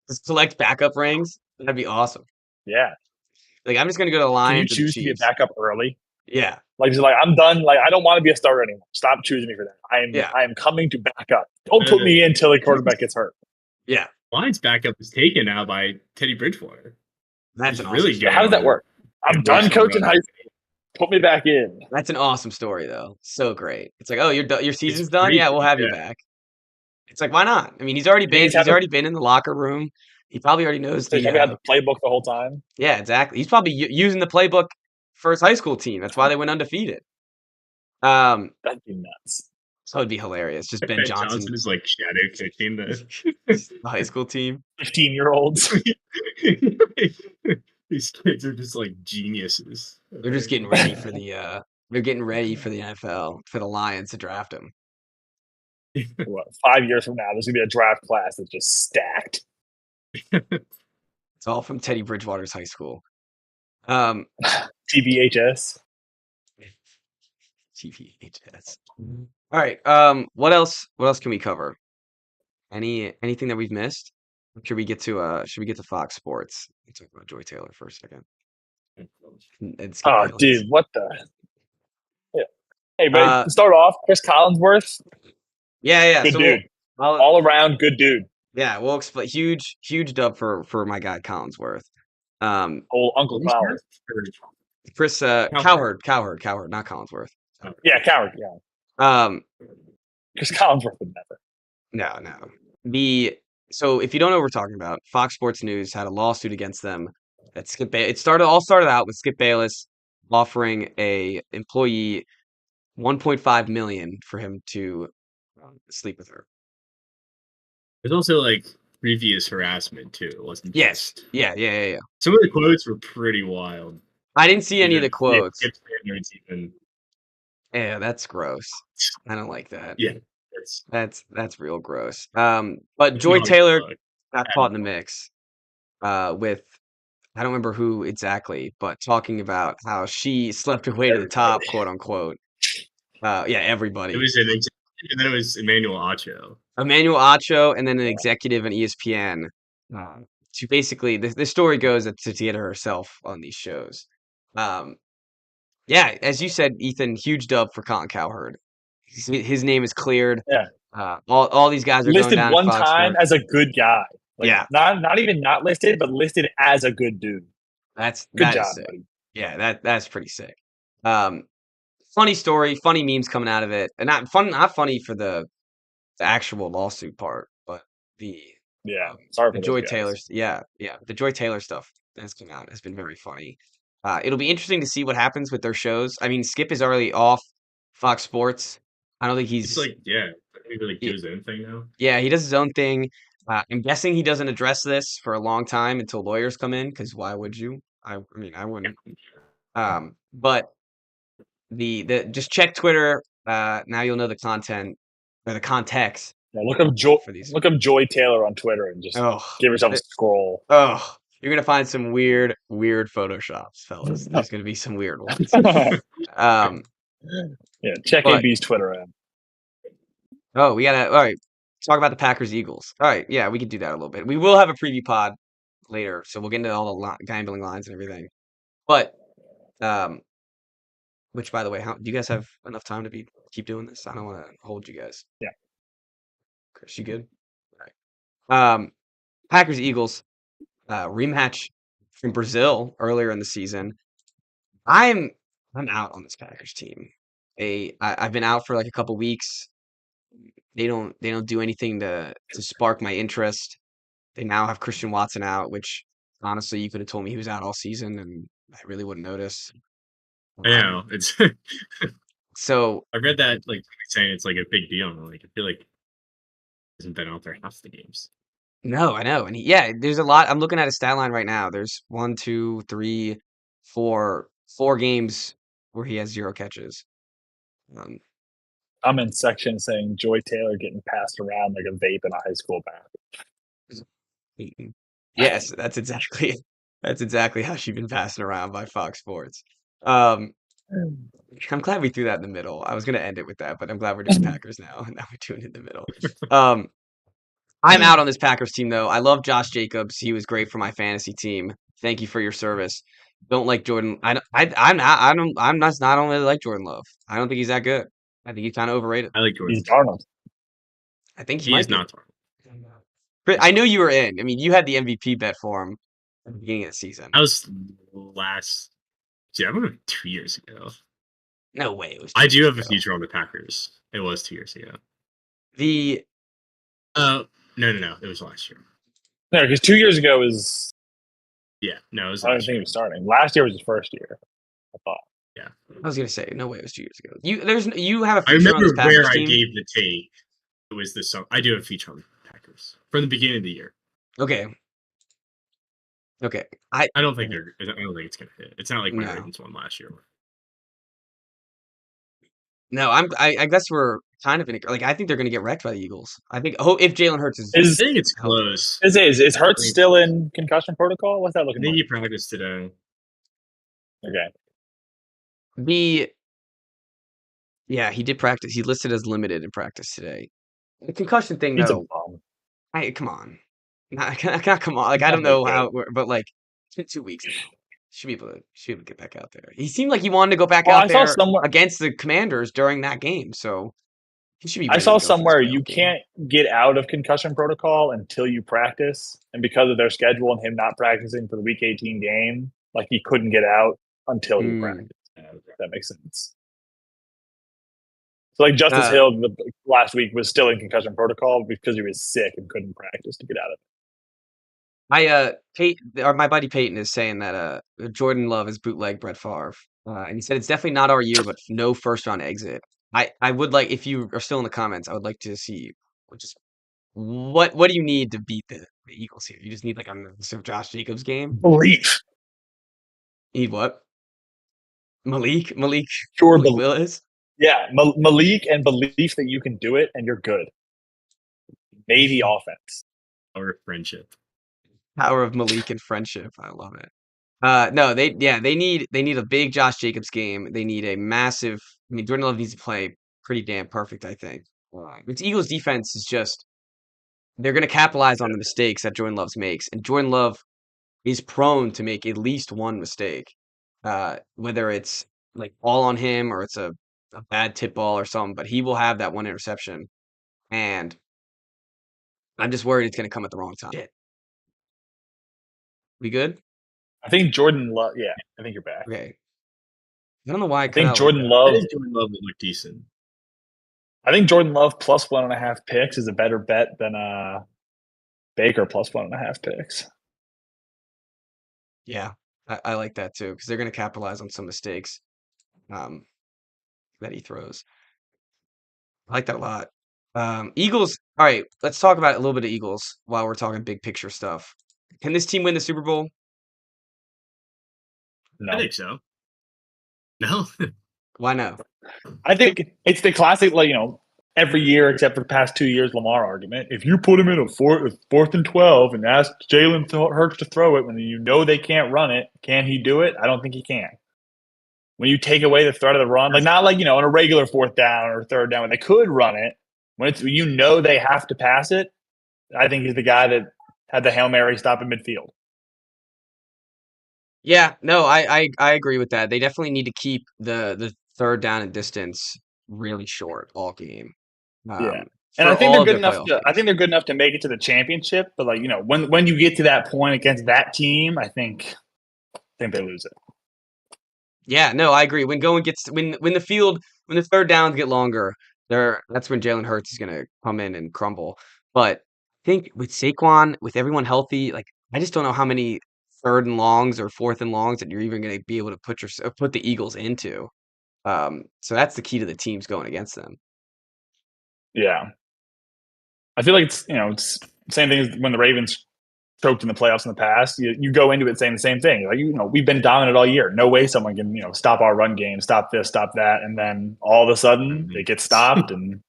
Just collect backup rings. That'd be awesome. Yeah. Like I'm just gonna go to the Lions. Can you choose to be a backup early? Yeah. Like I'm done. Like I don't want to be a starter anymore. Stop choosing me for that. I am coming to back up. Don't put me in until the quarterback gets hurt. Yeah. Lions backup is taken now by Teddy Bridgewater. That's really good. How does that work? I'm done coaching high school. Put me back in. That's an awesome story, though. So great. It's like, oh, your season's done. Yeah, we'll have you back. It's like, why not? I mean, he's already been in the locker room. He probably already knows he had the playbook the whole time. Yeah, exactly. He's probably using the playbook for his high school team. That's why they went undefeated. That'd be nuts. So it'd be hilarious. Just Ben Johnson is like shadow pitching the high school team. 15-year-olds. These kids are just like geniuses. They're just getting ready for the they're getting ready for the NFL, for the Lions to draft him. What, 5 years from now, there's gonna be a draft class that's just stacked. It's all from Teddy Bridgewater's high school. TBHS. TBHS. All right. What else can we cover? Anything that we've missed? Should we get to Fox Sports? Let's talk about Joy Taylor for a second. Dude, what the? Yeah. Hey, but to start off, Chris Collinsworth. Yeah. Good dude. All around good dude. Yeah, we'll explain. Huge dub for my guy Collinsworth. Old Uncle Cowherd. Chris Cowherd, not Collinsworth. Yeah, Cowherd. Yeah. Chris Collinsworth would never. No. So if you don't know what we're talking about, Fox Sports News had a lawsuit against them. That it started out with Skip Bayless offering a employee $1.5 million for him to sleep with her. There's also like previous harassment too. It wasn't just... Yeah. Some of the quotes were pretty wild. I didn't see any of the quotes. Yeah, that's gross. I don't like that. Yeah. That's real gross. But Joy Taylor got caught in the mix with, I don't remember who exactly, but talking about how she slept her way to the top, quote unquote. Everybody. And then it was Emmanuel Acho. And then an executive on ESPN. To basically, the story goes that to get her herself on these shows. As you said, Ethan, huge dub for Colin Cowherd. His name is cleared. Yeah. All these guys are listed going down one time as a good guy. Not even not listed, but listed as a good dude. That's good job, sick. buddy. Yeah, that's pretty sick. Funny story, funny memes coming out of it, and not funny for the actual lawsuit part, but the Joy Taylor. The Joy Taylor stuff that's come out has been very funny. It'll be interesting to see what happens with their shows. I mean, Skip is already off Fox Sports. I don't think he's like he really do his own thing now. Yeah, he does his own thing. I'm guessing he doesn't address this for a long time until lawyers come in, because why would you? I mean, I wouldn't. But the just check Twitter. Now you'll know the content or the context. Yeah, look up Joy Taylor on Twitter and just give yourself a scroll. You're gonna find some weird photoshops, fellas. There's gonna be some weird ones. Check AB's Twitter out. All right. Talk about the Packers Eagles. All right, yeah, we could do that a little bit. We will have a preview pod later, so we'll get into all the gambling lines and everything. But which, by the way, do you guys have enough time to keep doing this? I don't want to hold you guys. Yeah. Chris, you good? All right. Packers Eagles rematch from Brazil earlier in the season. I'm out on this Packers team. I've been out for like a couple weeks. They don't do anything to spark my interest. They now have Christian Watson out, which honestly you could have told me he was out all season and I really wouldn't notice. I know it's so I read that saying it's like a big deal. And I feel like he hasn't been out there half the games. No, I know, and there's a lot. I'm looking at his stat line right now. There's 1, 2, 3, 4 games where he has 0 catches. I'm in section saying Joy Taylor getting passed around like a vape in a high school bathroom. Yes, that's exactly how she's been passing around by Fox Sports. I'm glad we threw that in the middle. I was going to end it with that, but I'm glad we're doing Packers now, and now we're doing it in the middle. I'm out on this Packers team, though. I love Josh Jacobs. He was great for my fantasy team. Thank you for your service. Don't like Jordan. I don't really like Jordan Love. I don't think he's that good. I think he's kind of overrated. I like Jordan. He's Darnold. I think he is not Darnold. I knew you were in. I mean, you had the MVP bet for him at the beginning of the season. That was last See, I went 2 years ago. No way. I do have a future on the Packers. It was 2 years ago. No. It was last year. No, because 2 years ago is. Yeah, no, it was. I don't think he was starting. Last year was his first year. I thought. Yeah, I was gonna say no way. It was 2 years ago. You have a future. I remember on this Packers where team? I gave the take. It was this summer. I do have a feature on the Packers from the beginning of the year. Okay. I don't think it's gonna hit. It's not like my Ravens won last year. No, I guess we're kind of I think they're gonna get wrecked by the Eagles. I think if Jalen Hurts is I think it's close. Is Hurts still in concussion protocol? What's that looking like? I think he practiced today. Okay. Yeah, he did practice. He listed as limited in practice today. The concussion thing, though. Come on. Come on. Like, I don't know how, but like, it's been 2 weeks now. Should be able to get back out there. He seemed like he wanted to go back out there against the Commanders during that game. So he should be. I saw somewhere you can't get out of concussion protocol until you practice, and because of their schedule and him not practicing for the Week 18 game, like he couldn't get out until he practiced. If that makes sense. So like Justice Hill last week was still in concussion protocol because he was sick and couldn't practice to get out of it. My buddy Peyton is saying that Jordan Love is bootleg Brett Favre, and he said it's definitely not our year, but no first round exit. I would like, if you are still in the comments, I would like to see just what do you need to beat the Eagles here? You just need like a massive Josh Jacobs game. Belief. Need what? Malik sure, Willis. Yeah, Malik and belief that you can do it and you're good. Maybe offense. Or friendship. Power of Malik and friendship. I love it. No, they need a big Josh Jacobs game. They need a massive. I mean, Jordan Love needs to play pretty damn perfect, I think. It's Eagles defense is just, they're going to capitalize on the mistakes that Jordan Love makes, and Jordan Love is prone to make at least one mistake, whether it's like all on him or it's a bad tip ball or something. But he will have that one interception, and I'm just worried it's going to come at the wrong time. Shit. We good? I think Jordan Love. Yeah, I think you're back. Okay. I don't know why I think Jordan Love. I think Jordan Love would look decent. I think Jordan Love plus 1.5 picks is a better bet than Baker plus 1.5 picks. Yeah, I like that too, because they're going to capitalize on some mistakes that he throws. I like that a lot. Eagles. All right, let's talk about a little bit of Eagles while we're talking big picture stuff. Can this team win the Super Bowl? No. I think so. No. Why no? I think it's the classic, like, every year except for the past 2 years, Lamar argument. If you put him in a 4th and 12 and ask Jalen Hurts to throw it when you know they can't run it, can he do it? I don't think he can. When you take away the threat of the run, like not like, on a regular 4th down or 3rd down when they could run it, when it's they have to pass it, I think he's the guy that had the Hail Mary stop in midfield. Yeah, no, I agree with that. They definitely need to keep the 3rd down and distance really short all game. Yeah, and I think they're good enough. I think they're good enough to make it to the championship. But when you get to that point against that team, I think they lose it. Yeah, no, I agree. When the 3rd downs get longer, that's when Jalen Hurts is gonna come in and crumble. But I think with Saquon, with everyone healthy, like I just don't know how many 3rd and longs or 4th and longs that you're even going to be able to put the Eagles into. So that's the key to the teams going against them. Yeah, I feel like it's it's the same thing as when the Ravens choked in the playoffs in the past. You go into it saying the same thing. Like we've been dominant all year. No way someone can stop our run game, stop this, stop that, and then all of a sudden they get stopped, and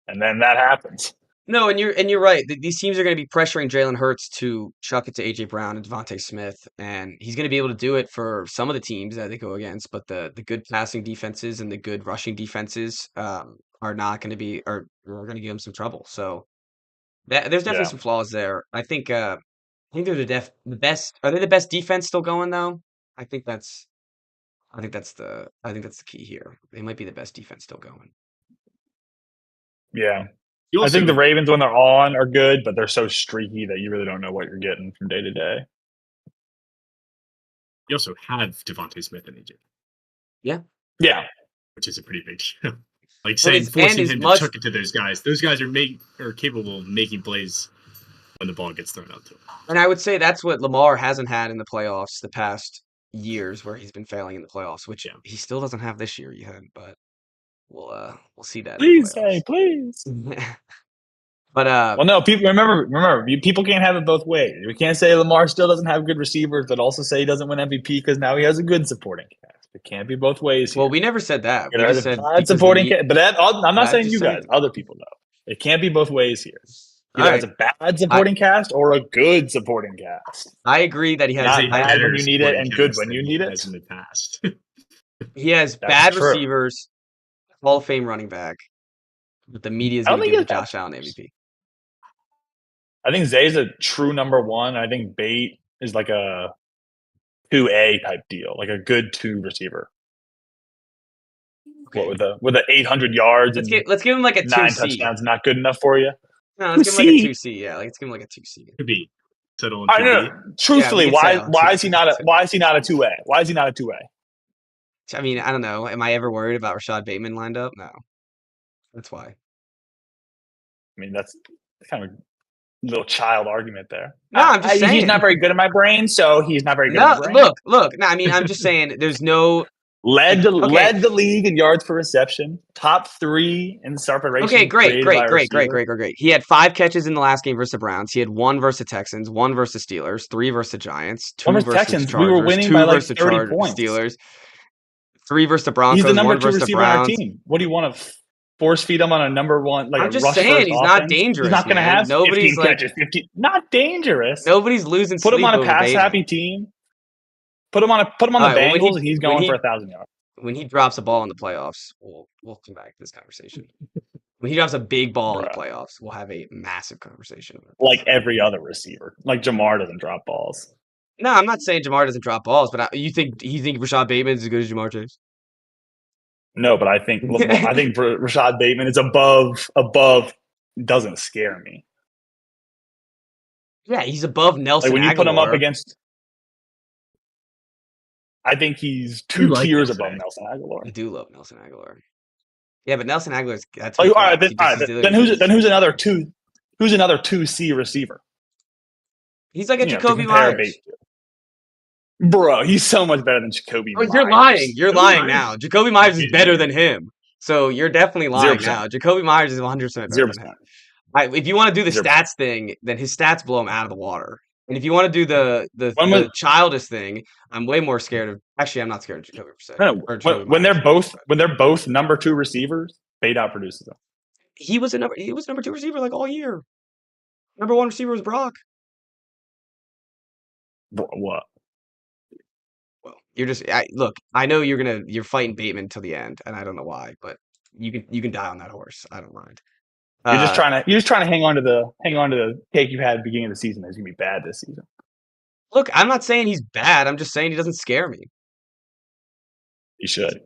then that happens. No, and you're right. These teams are going to be pressuring Jalen Hurts to chuck it to AJ Brown and Devontae Smith, and he's going to be able to do it for some of the teams that they go against. But the good passing defenses and the good rushing defenses are not going to be are going to give him some trouble. So there's definitely some flaws there. I think they're the best. Are they the best defense still going though? I think that's the key here. They might be the best defense still going. Yeah. I think the Ravens, when they're on, are good, but they're so streaky that you really don't know what you're getting from day to day. you also have Devontae Smith and AJ. Yeah. Which is a pretty big deal. Like saying forcing him to chuck it to those guys. Those guys are capable of making plays when the ball gets thrown out to him. And I would say that's what Lamar hasn't had in the playoffs the past years, where he's been failing in the playoffs, which he still doesn't have this year yet. But we'll see that. Please, please. But well, no, people remember, people can't have it both ways. We can't say Lamar still doesn't have good receivers, but also say he doesn't win MVP because now he has a good supporting cast. It can't be both ways here. Well, we never said that. We just said bad supporting cast, but I'm not saying you guys. Other people know. It can't be both ways here. Either has a bad supporting cast or a good supporting cast. I agree that he has bad when you need it and good when you need it. In the past, he has bad receivers, Hall of Fame running back, but the media is going to give Josh Allen MVP. I think Zay's a true number one. I think Bate is like a 2A type deal, like a good 2 receiver. Okay. What, with 800 yards let's give him like a 2C. 9 touchdowns, not good enough for you. No, let's give him like a 2C. Yeah, let's give him like a 2C. Could be. I know. Truthfully, why is he not a 2A? Why is he not a 2A? I mean, I don't know. Am I ever worried about Rashad Bateman lined up? No. That's why. I mean, that's kind of a little child argument there. No, I'm just saying. He's not very good in my brain, so he's not very good in my brain. Look. No, I mean, I'm just saying there's no... Led the league in yards per reception. Top 3 in separation. Okay, great. He had 5 catches in the last game versus the Browns. He had 1 versus the Texans, 1 versus the Steelers, 3 versus the Giants, 2 versus Texans. The Chargers, we were winning 2 by like versus 30 points. Steelers, 3 versus the Broncos, he's the number 1 2 versus receiver the Browns. on our team. What do you want to force feed him on a number 1? Like I'm just saying, he's not dangerous. He's not going to have 15 catches. 15. Not dangerous. Nobody's losing. Put him on a pass-happy team. Put him on the Bengals, and he's going for 1,000 yards. When he drops a ball in the playoffs, we'll come back to this conversation. When he drops a big ball in the playoffs, we'll have a massive conversation. Like every other receiver. Like Jamar doesn't drop balls. No, I'm not saying Jamar doesn't drop balls, but you think Rashad Bateman is as good as Jamar Chase? No, but I think Rashad Bateman is above. Doesn't scare me. Yeah, he's above Nelson. Like when you Aguilar. put him up against. I think he's 2 tiers above Nelson Aguilar. I do love Nelson Aguilar. Yeah, but Nelson Aguilar's that's all right. Then who's another 2? Who's another 2C receiver? He's like a Jacoby Myers. Bro, he's so much better than Jacoby Myers. You're lying. You're lying now. Jacoby Myers is better than him. So you're definitely lying 0%. Now. Jacoby Myers is 100% better 0%. Than him. If you want to do the 0%. Stats thing, then his stats blow him out of the water. And if you want to do the childish thing, I'm way more scared of. Actually, I'm not scared of Jacoby Brissett. When they're both number 2 receivers, Bate outproduces them. He was number 2 receiver like all year. Number 1 receiver was Brock. What? Well, you're just look. I know you're fighting Bateman until the end, and I don't know why, but you can die on that horse. I don't mind. You're just trying to hang on to the take you had at the beginning of the season. He's gonna be bad this season. Look, I'm not saying he's bad. I'm just saying he doesn't scare me. He should.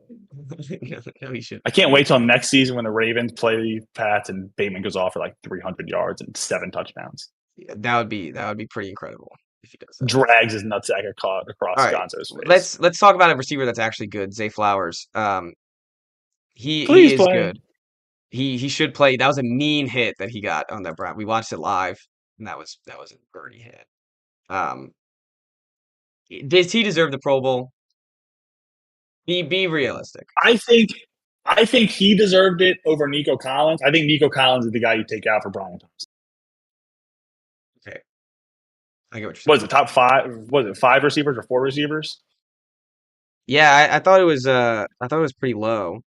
No, he should. I can't wait till next season when the Ravens play the Pats and Bateman goes off for like 300 yards and 7 touchdowns. Yeah, that would be pretty incredible if he does that. Drags his nutsack across Gonzo's face. Let's talk about a receiver that's actually good. Zay Flowers. He is good. He should play. That was a mean hit that he got on that Brown. We watched it live, and that was a birdie hit. Does he deserve the Pro Bowl? Be realistic. I think he deserved it over Nico Collins. I think Nico Collins is the guy you take out for Brian Thompson. Okay, I get what you're saying. Was it top 5? Was it 5 receivers or 4 receivers? Yeah, I thought it was pretty low.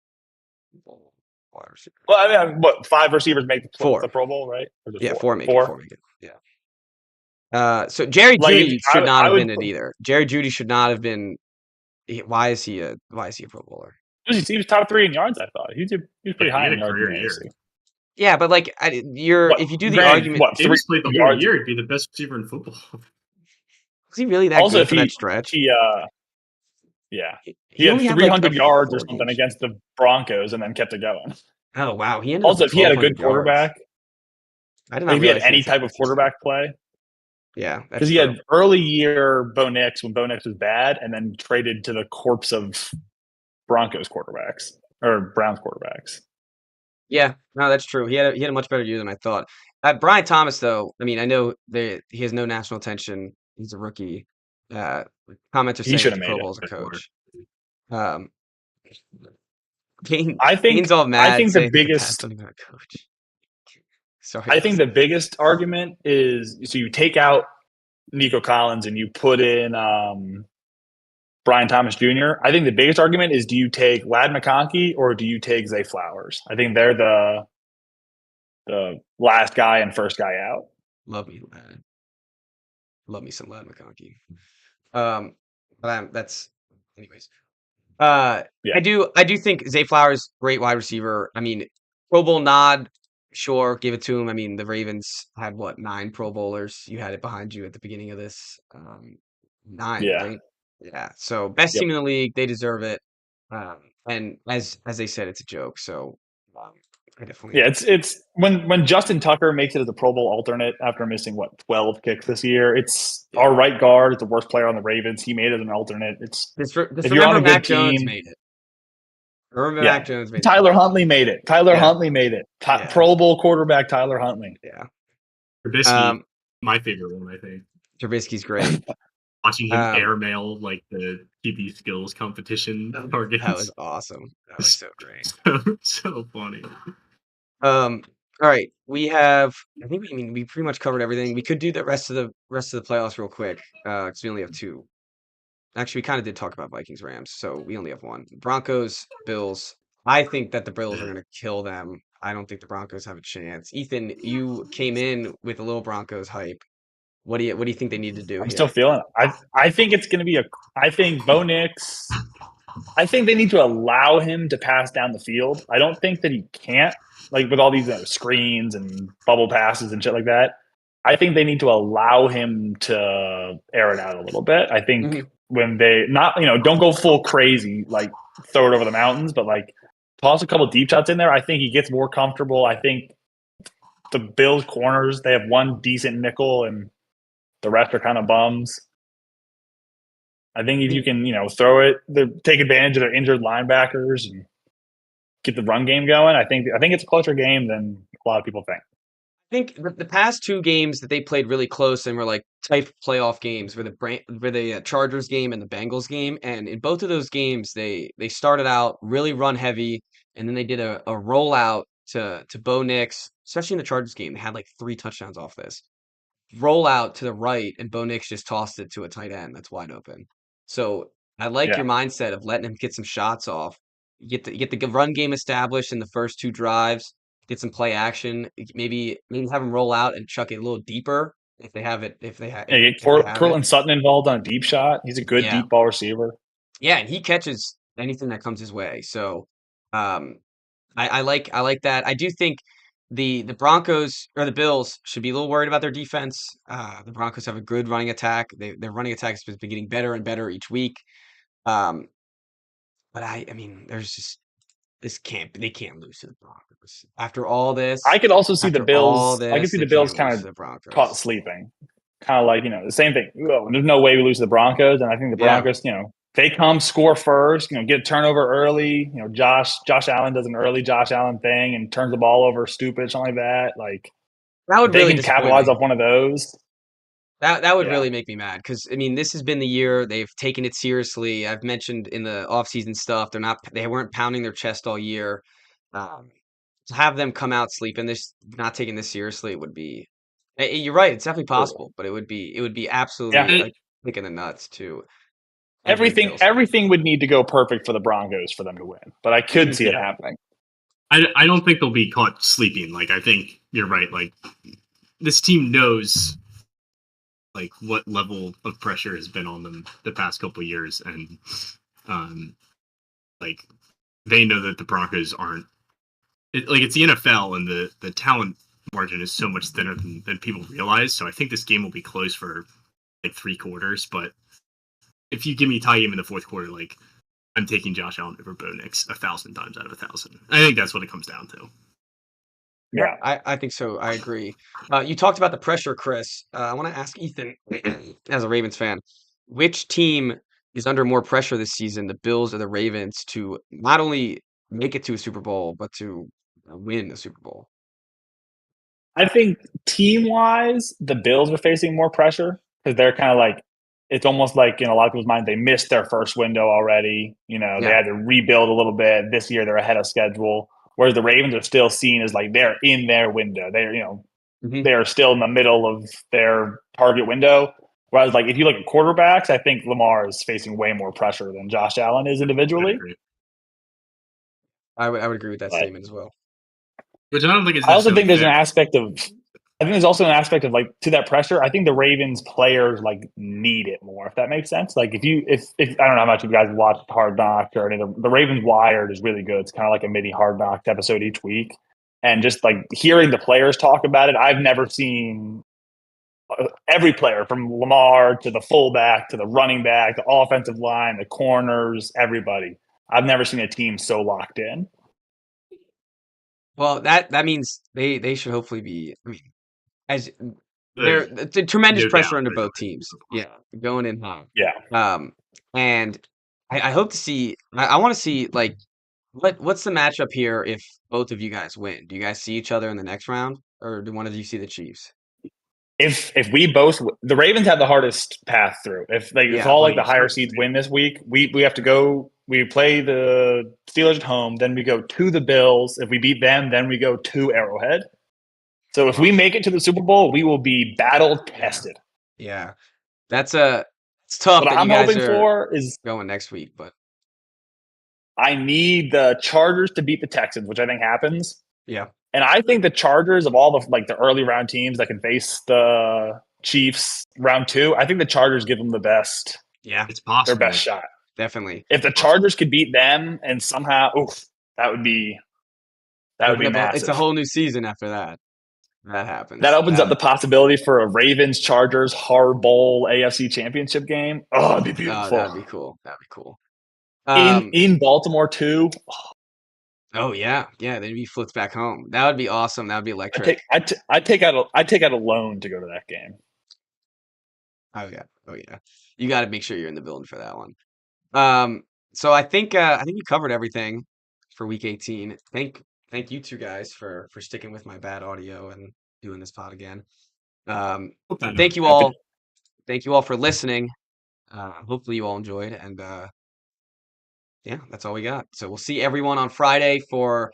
Well, I mean, what 5 receivers make the Pro Bowl, right? Yeah, 4 make it. Yeah. So Jerry Jeudy should not have been it either. Jerry Jeudy should not have been. Why is he a Pro Bowler? He was top 3 in yards. I thought he was pretty high in yards. Yeah, but like if you do the argument, if he played the whole year, he'd be the best receiver in football. Was he really that good for that stretch? Yeah. He had 300 yards or something against the Broncos and then kept it going. Oh, wow. If he had a good quarterback, I did not if he had any type of quarterback play, Yeah, because he had early year Bo Nix when Bo Nix was bad, and then traded to the corpse of Broncos quarterbacks or Browns quarterbacks. Yeah, no, that's true. He had a much better year than I thought. Brian Thomas, though, I mean, I know he has no national attention. He's a rookie. Comments are He saying should that have the made Pro it Bowl as a before. coach. Um, I think Kane's all mad the saying that the Pats biggest don't even have a coach. Sorry, I think the biggest argument is so you take out Nico Collins and you put in Brian Thomas Jr. I think the biggest argument is, do you take Ladd McConkey or do you take Zay Flowers? I think they're the last guy and first guy out. Love me some Ladd McConkey. But that's anyways. Yeah. I do think Zay Flowers, great wide receiver. I mean, Pro Bowl nod, sure, give it to him. I mean, the Ravens had 9 Pro Bowlers. You had it behind you at the beginning of this. 9, right? Yeah. So best team in the league, they deserve it. And as they said, it's a joke. So I definitely it's when Justin Tucker makes it as a Pro Bowl alternate after missing 12 kicks this year. It's our right guard, the worst player on the Ravens. He made it as an alternate. If you're on a Mac good team, Jones made it. Remember Mac Jones made it. Tyler Huntley made it. Huntley made it. Pro Bowl quarterback Tyler Huntley. Yeah. Trubisky, my favorite one, I think. Trubisky's great. Watching him airmail like the QB skills competition targets. That was awesome. That was so great. So funny. All right. We have we pretty much covered everything. We could do the rest of the playoffs real quick. Because we only have 2. Actually, we kind of did talk about Vikings Rams, so we only have 1. Broncos, Bills. I think that the Bills are gonna kill them. I don't think the Broncos have a chance. Ethan, you came in with a little Broncos hype. What do you think they need to do? I'm still feeling it. I think it's going to be I think Bo Nix. I think they need to allow him to pass down the field. I don't think that he can't, like with all these screens and bubble passes and shit like that. I think they need to allow him to air it out a little bit. I think when they don't go full crazy, like throw it over the mountains, but like toss a couple deep shots in there. I think he gets more comfortable. I think the Bills corners, they have one decent nickel and the rest are kind of bums. I think if you can, throw it, take advantage of their injured linebackers and get the run game going, I think it's a closer game than a lot of people think. I think the past 2 games that they played really close and were like type playoff games were the Chargers game and the Bengals game, and in both of those games they started out really run heavy, and then they did a rollout to Bo Nix, especially in the Chargers game. They had like 3 touchdowns off this. Roll out to the right, and Bo Nix just tossed it to a tight end that's wide open. So I like your mindset of letting him get some shots off. You get the run game established in the first 2 drives. Get some play action. Maybe have him roll out and chuck it a little deeper if they have it. Get Courtland Sutton involved on a deep shot. He's a good deep ball receiver. Yeah, and he catches anything that comes his way. So I like that. I do think the Broncos or the Bills should be a little worried about their defense. The Broncos have a good running attack. Their running attack has been getting better and better each week. But I mean, there's just they can't lose to the Broncos after all this. I could also see the Bills. I could see the Bills kind of caught sleeping, kind of like the same thing. There's no way we lose to the Broncos, and I think the Broncos, they come score first, get a turnover early. Josh Allen does an early Josh Allen thing and turns the ball over, stupid, something like that. Like that would they really can capitalize off one of those. That would really make me mad because I mean this has been the year they've taken it seriously. I've mentioned in the offseason stuff they weren't pounding their chest all year. To have them come out sleeping, not taking this seriously would be. You're right, it's definitely possible, but it would be absolutely like kicking the nuts too. Everything would need to go perfect for the Broncos for them to win, but I could see it happening. I don't think they'll be caught sleeping. Like I think you're right. Like this team knows like what level of pressure has been on them the past couple of years, and like they know that the Broncos aren't it's the NFL, and the talent margin is so much thinner than people realize. So I think this game will be close for like 3 quarters, but if you give me a tie game in the 4th quarter, like I'm taking Josh Allen over Bo Nix 1,000 times out of 1,000. I think that's what it comes down to. Yeah, I think so. I agree. You talked about the pressure, Chris. I want to ask Ethan, as a Ravens fan, which team is under more pressure this season, the Bills or the Ravens, to not only make it to a Super Bowl, but to win the Super Bowl? I think team-wise, the Bills are facing more pressure because they're kind of like, it's almost like in a lot of people's mind, they missed their first window already. They had to rebuild a little bit. This year, they're ahead of schedule. Whereas the Ravens are still seen as like they're in their window. They're still in the middle of their target window. Whereas, like, if you look at quarterbacks, I think Lamar is facing way more pressure than Josh Allen is individually. I would agree with that statement as well. Which I don't think is. I also think there's an aspect of. I think there's also an aspect of like to that pressure. I think the Ravens players like need it more, if that makes sense. Like if I don't know how much you guys watched Hard Knocks or any of the Ravens Wired is really good. It's kind of like a mini Hard Knocks episode each week, and just like hearing the players talk about it, I've never seen every player from Lamar to the fullback to the running back, the offensive line, the corners, everybody. I've never seen a team so locked in. Well, that means they should hopefully be. I mean, as there's tremendous pressure under both teams. Yeah, going in hot. Yeah. And I hope to see. I want to see like what's the matchup here if both of you guys win? Do you guys see each other in the next round, or do one of you see the Chiefs? If we both, the Ravens have the hardest path through. If all like the higher seeds win this week, we have to go. We play the Steelers at home, then we go to the Bills. If we beat them, then we go to Arrowhead. So if we make it to the Super Bowl, we will be battle tested. Yeah, it's tough. What I'm hoping for is going next week, but I need the Chargers to beat the Texans, which I think happens. Yeah. And I think the Chargers, of all the early round teams that can face the Chiefs round 2, I think the Chargers give them the best. Yeah, it's possible. Their best shot. Definitely. If the Chargers could beat them and somehow, that would be massive. It's a whole new season after that. That happens. That opens up the possibility for a Ravens Chargers Hard Bowl AFC Championship game. Oh, it'd be beautiful. That'd be cool. In Baltimore too. Oh yeah. Then he flips back home. That would be awesome. That would be electric. I'd take out a loan to go to that game. Oh yeah. You got to make sure you're in the building for that one. So I think we covered everything for week 18. Thank you two guys for sticking with my bad audio and doing this pod again. Thank you all. Thank you all for listening. Hopefully you all enjoyed, and yeah, that's all we got. So we'll see everyone on Friday for